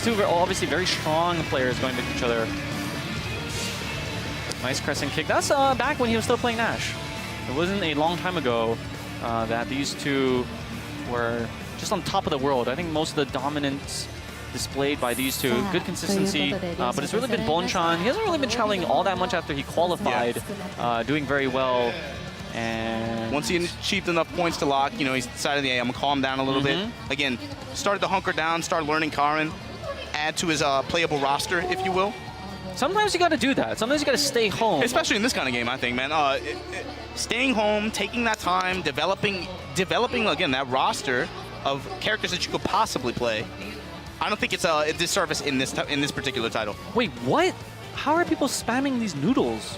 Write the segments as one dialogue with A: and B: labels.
A: Two are obviously very strong players going to each other. Nice crescent kick. That's back when he was still playing Nash. It wasn't a long time ago that these two were just on top of the world. I think most of the dominance displayed by these two. Good consistency, but it's really been Bonchan. He hasn't really been challenging all that much after he qualified, doing very well. And
B: once he achieved enough points to lock, you know, he decided, yeah, I'm gonna calm down a little bit. Again, started to hunker down, start learning Karin, add to his playable roster, if you will.
A: Sometimes you got to do that. Sometimes you got to stay home.
B: Especially in this kind of game, I think, man. Staying home, taking that time, developing again that roster of characters that you could possibly play. I don't think it's a disservice in this particular title.
A: Wait, what? How are people spamming these noodles?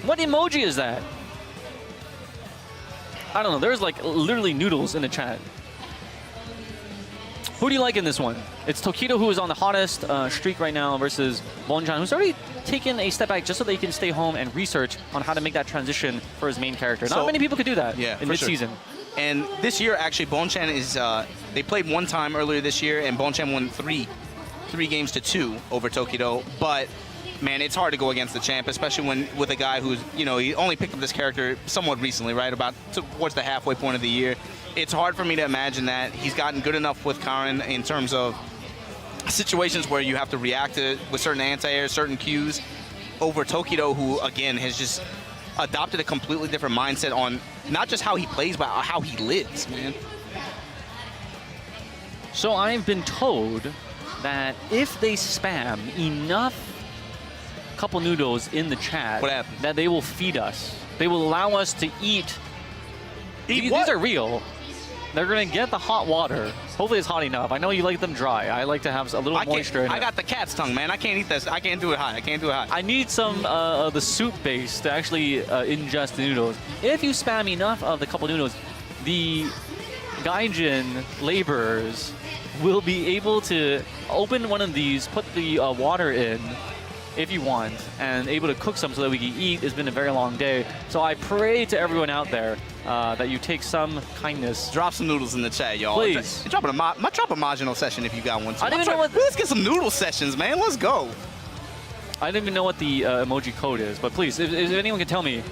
A: What emoji is that? I don't know. There's like literally noodles in the chat. Who do you like in this one? It's Tokido, who is on the hottest streak right now, versus Bonchan, who's already taken a step back just so they can stay home and research on how to make that transition for his main character. Not many people could do that in mid-season.
B: Sure. And this year, actually, Bonchan is, they played one time earlier this year, and Bonchan won three games to 2 over Tokido. But, man, it's hard to go against the champ, especially with a guy who's, you know, he only picked up this character somewhat recently, right? About towards the halfway point of the year. It's hard for me to imagine that he's gotten good enough with Karin in terms of situations where you have to react to with certain anti-air, certain cues, over Tokido, who, again, has just adopted a completely different mindset on not just how he plays, but how he lives, man.
A: So I've been told that if they spam enough couple noodles in the chat, that they will feed us. They will allow us to eat. These are real. They're going to get the hot water. Hopefully it's hot enough. I know you like them dry. I like to have a little moisture in it.
B: I got the cat's tongue, man. I can't eat this. I can't do it hot. I can't do it hot.
A: I need some the soup base to actually ingest the noodles. If you spam enough of the couple noodles, the Gaijin laborers will be able to open one of these, put the water in, if you want, and able to cook some so that we can eat. It's been a very long day. So I pray to everyone out there that you take some kindness.
B: Drop some noodles in the chat, y'all.
A: Please.
B: Drop a marginal session if you got one.
A: I don't even know what...
B: Let's get some noodle sessions, man. Let's go.
A: I don't even know what the emoji code is, but please, if anyone can tell me.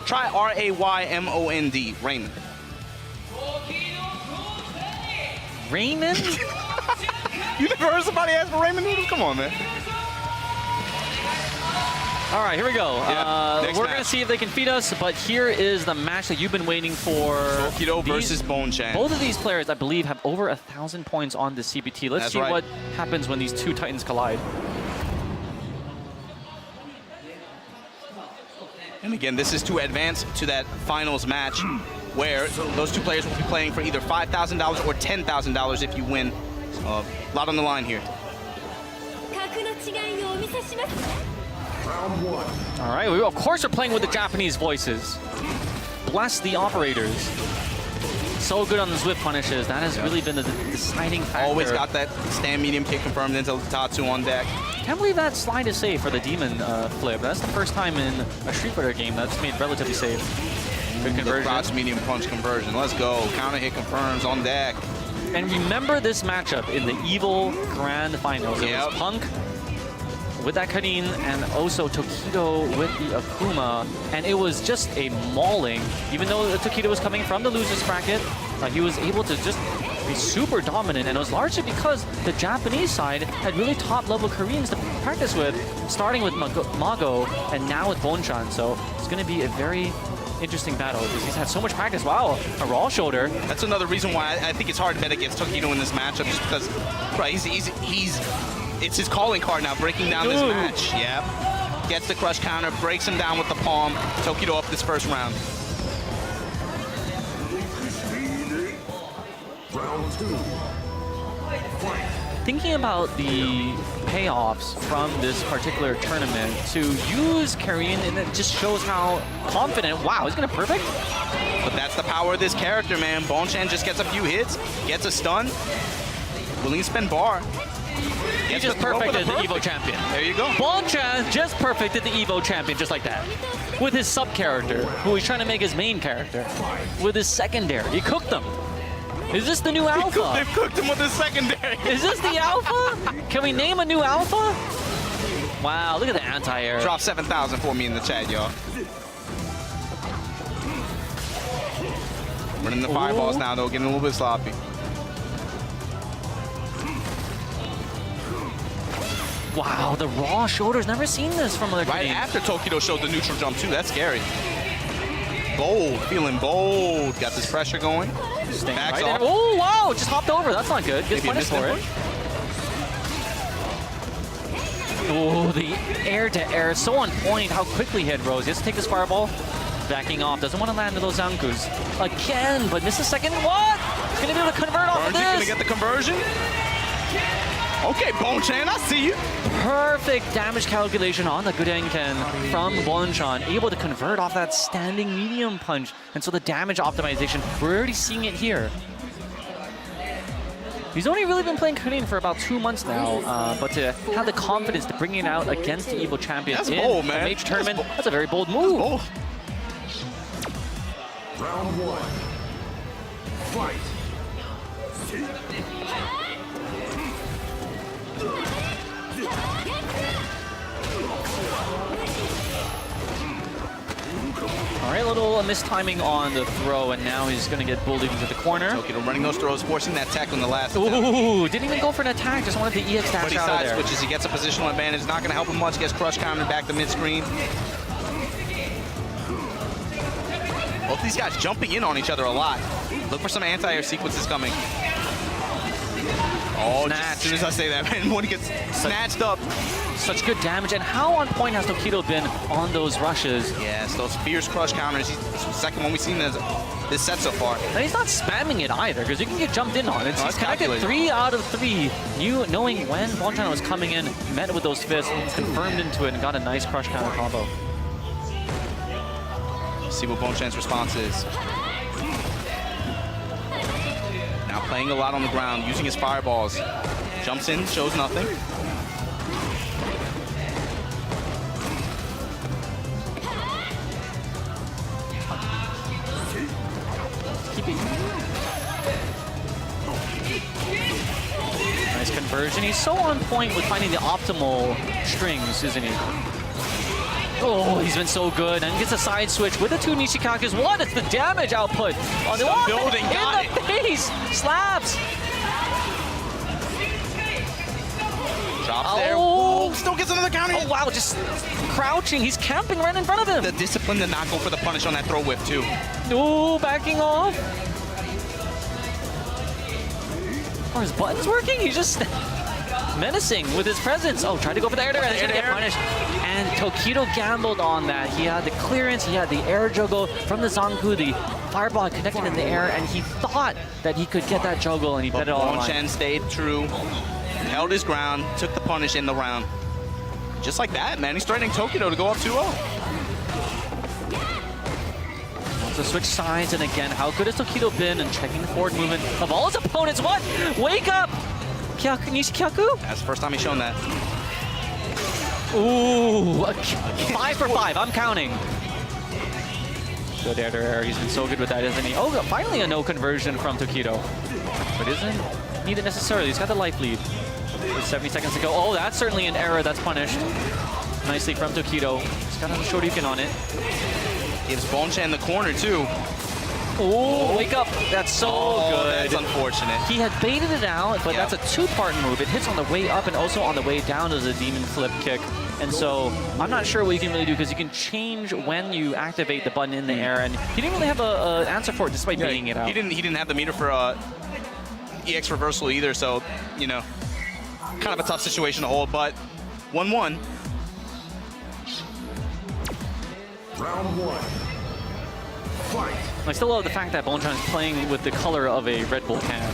B: Try R-A-Y-M-O-N-D, Raymond.
A: Raymond?
B: You never heard somebody ask for ramen noodles? Come on, man.
A: All right, here we go. We're going to see if they can feed us, but here is the match that you've been waiting for.
B: Tokido versus Bonchan.
A: Both of these players, I believe, have over 1,000 points on the CBT. Let's see what happens when these two titans collide.
B: And again, this is to advance to that finals match where those two players will be playing for either $5,000 or $10,000 if you win. A lot on the line here.
A: All right, of course we're playing with the Japanese voices. Bless the operators. So good on the Swift punishes. That has really been the deciding factor.
B: Always got that stand medium kick confirmed into Tatsu on deck.
A: Can't believe that slide is safe for the demon flip. That's the first time in a Street Fighter game that's made relatively safe. Good conversion.
B: The cross medium punch conversion. Let's go. Counter hit confirms on deck.
A: And remember this matchup in the EVIL Grand Finals. It was Punk with that Karin and also Tokido with the Akuma. And it was just a mauling. Even though Tokido was coming from the loser's bracket, he was able to just be super dominant. And it was largely because the Japanese side had really top-level Koreans to practice with, starting with Mago and now with Bonchan. So it's going to be a very interesting battle because he's had so much practice. Wow, a raw shoulder.
B: That's another reason why I think it's hard to bet against Tokido in this matchup, just because, right, it's his calling card now, breaking down this match. Yeah, gets the crush counter, breaks him down with the palm. Tokido up this first round.
C: Round 2. Fight.
A: Thinking about the payoffs from this particular tournament, to use Karin, and it just shows how confident, wow, he's gonna perfect?
B: But that's the power of this character, man. Bonchan just gets a few hits, gets a stun, willing to spend bar.
A: He just perfected the EVO champion.
B: There you go.
A: Bonchan just perfected the EVO champion just like that. With his sub-character, who he's trying to make his main character. With his secondary, he cooked them. Is this the new alpha?
B: They've cooked him with the secondary.
A: Is this the alpha? Can we name a new alpha? Wow, look at the anti-air.
B: Drop 7,000 for me in the chat, y'all. Running the fireballs now, though, getting a little bit sloppy.
A: Wow, the raw shoulders. Never seen this from other
B: Right
A: teams.
B: after Tokido showed the neutral jump, too. That's scary. Bold, feeling bold. Got this pressure going.
A: Staying
B: Backs
A: right
B: off.
A: in. Oh, wow, just hopped over. That's not good. Gets
B: Maybe a
A: punished for it. Oh, the air-to-air. So on point how quickly he had rose. He has to take this fireball. Backing off. Doesn't want to land into those Zankus. Again, but misses second. What? He's going to be able to convert off of this.
B: Going to get the conversion. Okay, Bonchan, I see you.
A: Perfect damage calculation on the Gudenken from Bonchan, able to convert off that standing medium punch. And so the damage optimization, we're already seeing it here. He's only really been playing Karin for about 2 months now, but to have the confidence to bring it out against the Evo champions in
B: bold, man.
A: a major tournament, that's a very bold move.
B: Bold.
C: Round 1. Fight.
A: All right, a little mistiming on the throw, and now he's going to get bullied into the corner.
B: Tokido running those throws, forcing that tackle in the last attempt.
A: Ooh, didn't even go for an attack, just wanted the EX dash
B: But he
A: out of
B: side
A: there.
B: switches, he gets a positional advantage. Not going to help him much. Gets crush counter back to mid-screen. Both these guys jumping in on each other a lot. Look for some anti-air sequences coming. Oh, just as soon as I say that, man, when he gets snatched up.
A: Such good damage, and how on point has Tokido been on those rushes?
B: Yes, those fierce crush counters. This is the second one we've seen this set so far.
A: And he's not spamming it either, because you can get jumped in on it.
B: No,
A: He's
B: it's
A: connected
B: calculated.
A: 3 out of 3, knowing when Bonchan was coming in, met with those fists, confirmed into it, and got a nice crush counter combo.
B: See what Bonchan's response is. Now playing a lot on the ground, using his fireballs. Jumps in, shows nothing.
A: Keep it. Nice conversion. He's so on point with finding the optimal strings, isn't he? Oh, he's been so good, and gets a side switch with the 2 Nishikakus. What? It's the damage output on the
B: building, got
A: in the face. Slaps.
B: Drops there.
A: Oh.
B: Ooh, still gets another counter.
A: Oh wow, just crouching. He's camping right in front of him.
B: The discipline to not go for the punish on that throw whip too.
A: Oh, backing off. Are his buttons working? He's just menacing with his presence. Oh, tried to go for the air to air. He's gonna get punished. And Tokido gambled on that. He had the clearance, he had the air juggle from the Zanku. The fireball connected in the air, and he thought that he could get that juggle, and he bet it all on.
B: Bonchan stayed true, held his ground, took the punish in the round. Just like that, man. He's threatening Tokido to go up 2-0.
A: So switch sides, and again, how good has Tokido been in checking the forward movement of all his opponents? What? Wake up! Nishikyaku?
B: That's the first time he's shown that.
A: Ooh, 5 for 5, I'm counting. Good air to air, he's been so good with that, isn't he? Oh, finally a no conversion from Tokido. But isn't needed necessarily, he's got the life lead. With 70 seconds to go. Oh, that's certainly an error that's punished. Nicely from Tokido. He's got a Shoryuken on it.
B: Gives Bonchan the corner too.
A: Oh, wake up. That's so good.
B: That's unfortunate.
A: He had baited it out, but
B: Yep.
A: that's a 2-part move. It hits on the way up and also on the way down as a demon flip kick. And so I'm not sure what you can really do, because you can change when you activate the button in the air, and he didn't really have an answer for it despite baiting it out.
B: He didn't have the meter for EX reversal either, so you know, kind of a tough situation to hold. But 1-1.
C: Round 1. Fight.
A: I still love the fact that Bonchan is playing with the color of a Red Bull can.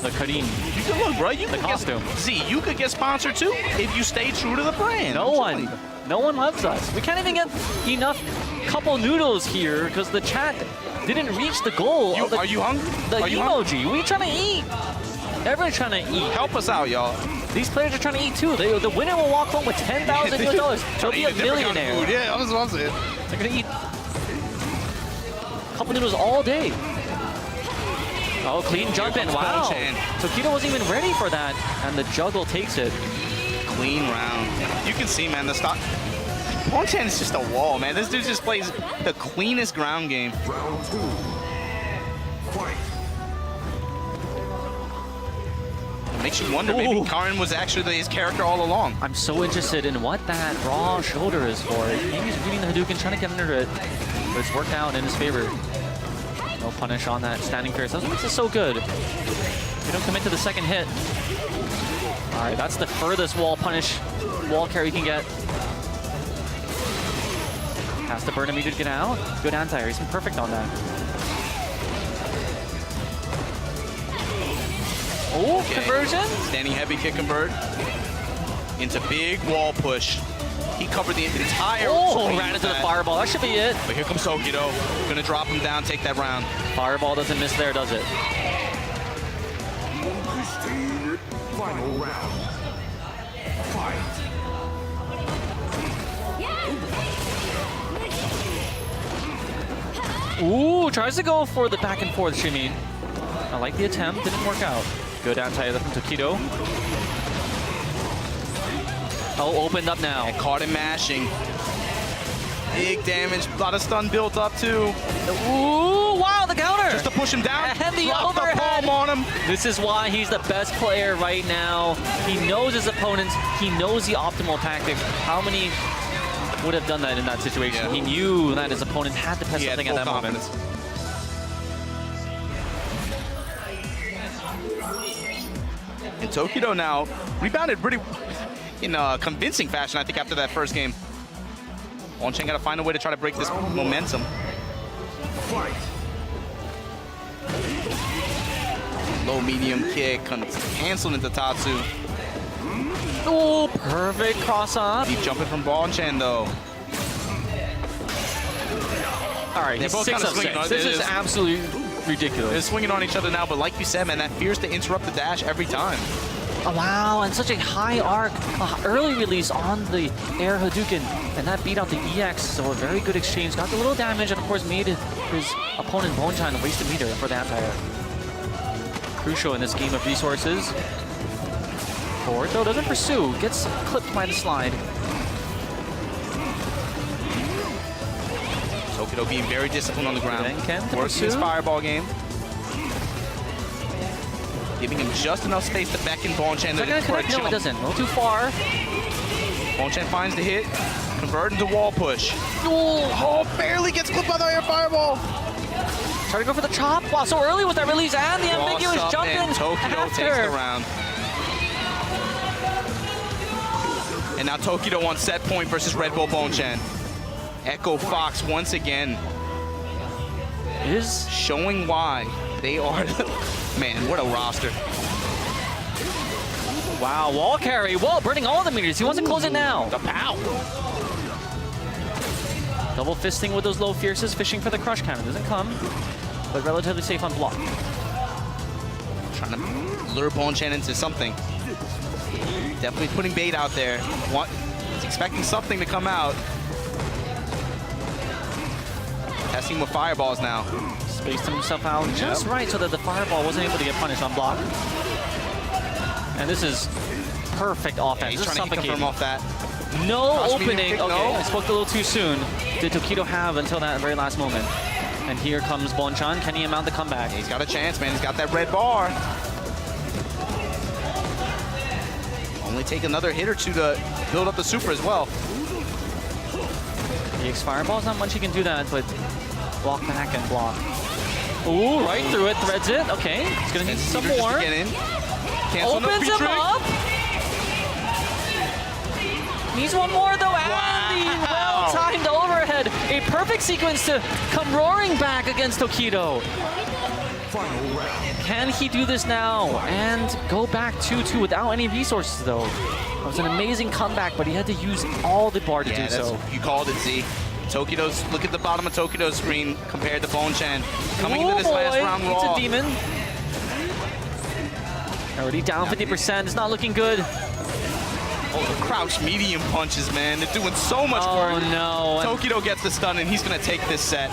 A: The Karin.
B: You can look, bro. You
A: The
B: could
A: costume.
B: you could get sponsored too if you stay true to the brand.
A: No one loves us. We can't even get enough couple noodles here because the chat didn't reach the goal. of the,
B: Are you hungry?
A: The
B: Are you hungry?
A: emoji. We trying to eat. Everyone's trying to eat.
B: Help us out, y'all.
A: These players are trying to eat too. The winner will walk home with $10,000 US. They'll be a millionaire.
B: Yeah, that's what I'm saying.
A: They're gonna eat couple noodles all day. Oh, clean jump in. Wow.
B: Bonchan.
A: Tokido wasn't even ready for that. And the juggle takes it.
B: Clean round. You can see, man, the stock. Bonchan is just a wall, man. This dude just plays the cleanest ground game.
C: Round 2. Fight.
B: It makes you wonder, maybe Karin was actually his character all along.
A: I'm so interested in what that raw shoulder is for. He's reading the Hadouken, trying to get under it. But it's worked out in his favor. No punish on that standing fierce. That's what makes it so good. You don't commit to the second hit. All right, that's the furthest wall punish, wall carry you can get. Has to burn immediately to get out. Good anti-air. He's been perfect on that. Oh,
B: Okay.
A: conversion.
B: Standing heavy kick convert into big wall push. He covered the entire screen
A: ran
B: with
A: into the
B: that.
A: fireball. That should be it.
B: But here comes Tokido. Gonna drop him down, take that round.
A: Fireball doesn't miss there, does it?
C: Final round. Fight.
A: Ooh, tries to go for the back and forth, Shimmy. I like the attempt, didn't work out. Good anti-air from Tokido. Oh, opened up now.
B: And caught him mashing. Big damage, a lot of stun built up too.
A: Ooh, wow, the counter!
B: Just to push him down.
A: And the
B: Drop
A: overhead.
B: palm on him.
A: This is why he's the best player right now. He knows his opponents. He knows the optimal tactics. How many would have done that in that situation?
B: Yeah.
A: He knew that his opponent had to press
B: He had
A: something at
B: full
A: that moment.
B: confidence. And Tokido now rebounded pretty in a convincing fashion, I think, after that first game. Bonchan got to find a way to try to break this momentum.
C: Fight.
B: Low medium kick, canceled into Tatsu.
A: Oh, perfect cross up.
B: Keep jumping from Bonchan though.
A: All right,
B: They're
A: he's
B: both
A: 6
B: kinda
A: of
B: swinging
A: 6.
B: on-
A: This
B: it
A: is
B: is-
A: absolutely
B: They're
A: ridiculous.
B: swinging on each other now, but like you said, man, that fears to interrupt the dash every time.
A: Oh, wow, and such a high arc, early release on the air Hadouken, and that beat out the EX, so a very good exchange. Got the little damage, and of course made his opponent Bonchan waste a meter for the anti-air. Crucial in this game of resources. Forward though, doesn't pursue, gets clipped by the slide.
B: Tokido being very disciplined on the ground.
A: Then Ken to
B: Working his
A: pursue.
B: fireball game. Giving him just enough space to beckon Bonchan
A: Is that gonna
B: for a
A: connect? No, it
B: jump.
A: doesn't. A little too far.
B: Bonchan finds the hit, convert into wall push.
A: Ooh,
B: Oh, barely gets clipped by the air fireball.
A: try to go for the chop. Wow, so early with that release and the
B: Cross
A: ambiguous
B: up,
A: jump in
B: and Tokido takes the
A: after.
B: round. And now Tokido on set point versus Red Bull Bonchan. Echo Fox once again
A: Is
B: showing why they are. Man, what a roster.
A: wow, wall carry. Wall burning all the meters. He wants to close it now.
B: The pow.
A: Double fisting with those low fierces, fishing for the crush cannon. Doesn't come, but relatively safe on block.
B: Trying to lure Bonchan into something. Definitely putting bait out there. He's expecting something to come out. Testing with fireballs now.
A: Spaced himself out just right so that the fireball wasn't able to get punished on block. And this is perfect
B: Yeah,
A: offense.
B: he's
A: Just
B: trying to confirm
A: suffocating.
B: off that.
A: No
B: Cross medium
A: opening.
B: kick,
A: Okay,
B: no.
A: I spoke a little too soon. Did Tokido have until that very last moment? And here comes Bonchan. Can he mount the comeback?
B: He's got a chance, man. He's got that red bar. Only take another hit or two to build up the super as well.
A: The X fireball's not much he can do that, but block back and block. Ooh, right through it, threads it. Okay, he's gonna need some
B: Peter just
A: more.
B: to get in. Cancel the
A: Opens him
B: P-trick.
A: up. Needs one more though, and the
B: Wow.
A: well-timed overhead. A perfect sequence to come roaring back against Tokido.
C: Final round.
A: Can he do this now and go back 2-2 without any resources though? It was an amazing comeback, but he had to use all the bar to
B: Yeah,
A: do so.
B: you called it, Z. Tokido's, look at the bottom of Tokido's screen compared to Bonchan. Coming into this last round
A: It's
B: raw.
A: a demon. Already down 50%. It's not looking good.
B: Oh, the crouch medium punches, man. They're doing so much
A: Oh
B: work.
A: no. And
B: Tokido gets the stun, and he's going to take this set.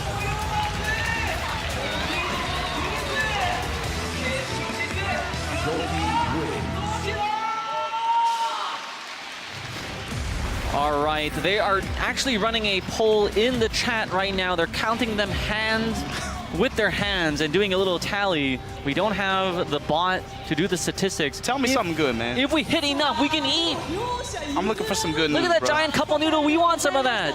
A: All right, they are actually running a poll in the chat right now. They're counting them with their hands and doing a little tally. We don't have the bot to do the statistics.
B: Tell me something good, man.
A: If we hit enough, we can eat.
B: I'm looking for some good news,
A: Look at that
B: bro.
A: giant couple noodle. We want some of that.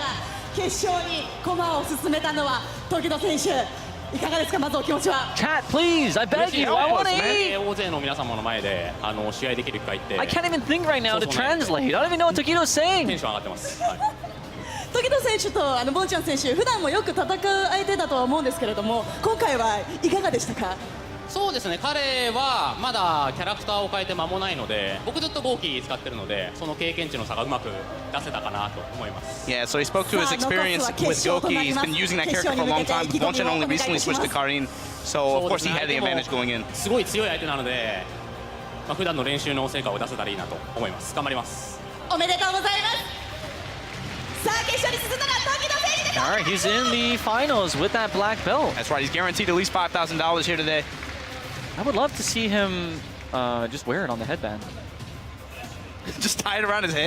D: 決勝に駒を進めたのは時戸選手いかがですかまずお気持ちは
A: Chat, please. I beg you. I want to eat.
E: 大勢の皆様の前で試合できる機会って
A: I can't even think right now to translate. I don't even know what Tokido's
E: テ
A: saying.
E: ンション上がってます。はい
D: 時戸選手とボンチャン選手普段もよく戦う相手だとは思うんですけれども今回はいかがでしたか
E: そうですね、彼はまだキャラクターを変えて間もないので、僕ずっとゴーキー使ってるので、その経験値の差がうまく出せたかなと思います。
B: Yeah, so he spoke to his experience with Goki. He's been using that character for a long time. But Bonchan only recently switched to Karin, so of course he had the advantage going in.
E: すごい強い相手なので、普段の練習の成果を出せたらいいなと思います。頑張ります。
D: おめでとうございますさあ決勝に進んだのは時戸選手です
A: All right, he's in the finals with that black belt.
B: That's right. He's guaranteed at least $5,000 here today.
A: I would love to see him just wear it on the headband.
B: Just tie it around his head.